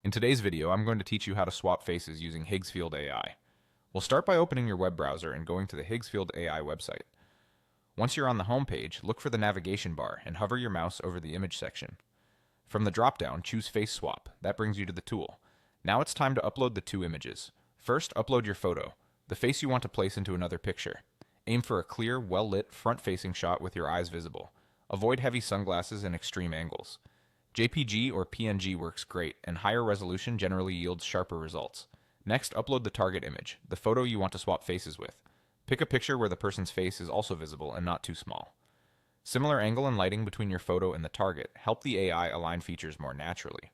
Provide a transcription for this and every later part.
In today's video, I'm going to teach you how to swap faces using Higgsfield AI. We'll start by opening your web browser and going to the Higgsfield AI website. Once you're on the home page, look for the navigation bar and hover your mouse over the image section. From the drop-down, choose Face Swap. That brings you to the tool. Now it's time to upload the two images. First, upload your photo, the face you want to place into another picture. Aim for a clear, well-lit, front-facing shot with your eyes visible. Avoid heavy sunglasses and extreme angles. JPG or PNG works great, and higher resolution generally yields sharper results. Next, upload the target image, the photo you want to swap faces with. Pick a picture where the person's face is also visible and not too small. Similar angle and lighting between your photo and the target help the AI align features more naturally.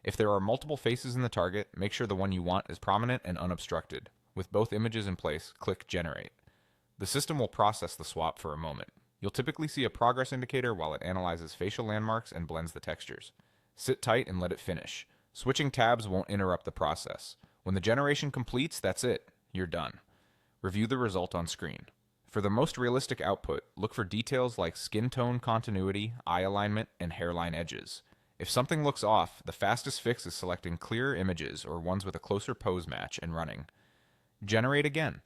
If there are multiple faces in the target, make sure the one you want is prominent and unobstructed. With both images in place, click Generate. The system will process the swap for a moment. You'll typically see a progress indicator while it analyzes facial landmarks and blends the textures. Sit tight and let it finish. Switching tabs won't interrupt the process. When the generation completes, that's it. You're done. Review the result on screen. For the most realistic output, look for details like skin tone continuity, eye alignment, and hairline edges. If something looks off, the fastest fix is selecting clearer images or ones with a closer pose match and running. Generate again.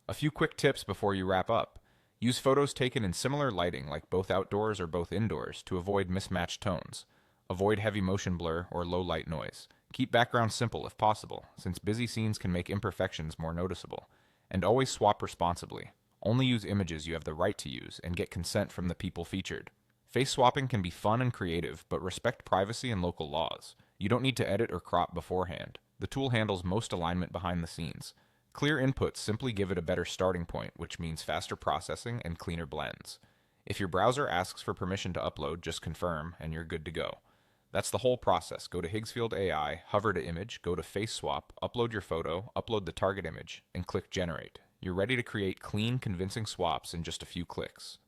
A few quick tips before you wrap up. Use photos taken in similar lighting, like both outdoors or both indoors, to avoid mismatched tones. Avoid heavy motion blur or low light noise. Keep background simple if possible, since busy scenes can make imperfections more noticeable. And always swap responsibly. Only use images you have the right to use and get consent from the people featured. Face swapping can be fun and creative, but respect privacy and local laws. You don't need to edit or crop beforehand. The tool handles most alignment behind the scenes. Clear inputs simply give it a better starting point, which means faster processing and cleaner blends. If your browser asks for permission to upload, just confirm, and you're good to go. That's the whole process. Go to Higgsfield AI, hover to image, go to Face Swap, upload your photo, upload the target image, and click Generate. You're ready to create clean, convincing swaps in just a few clicks.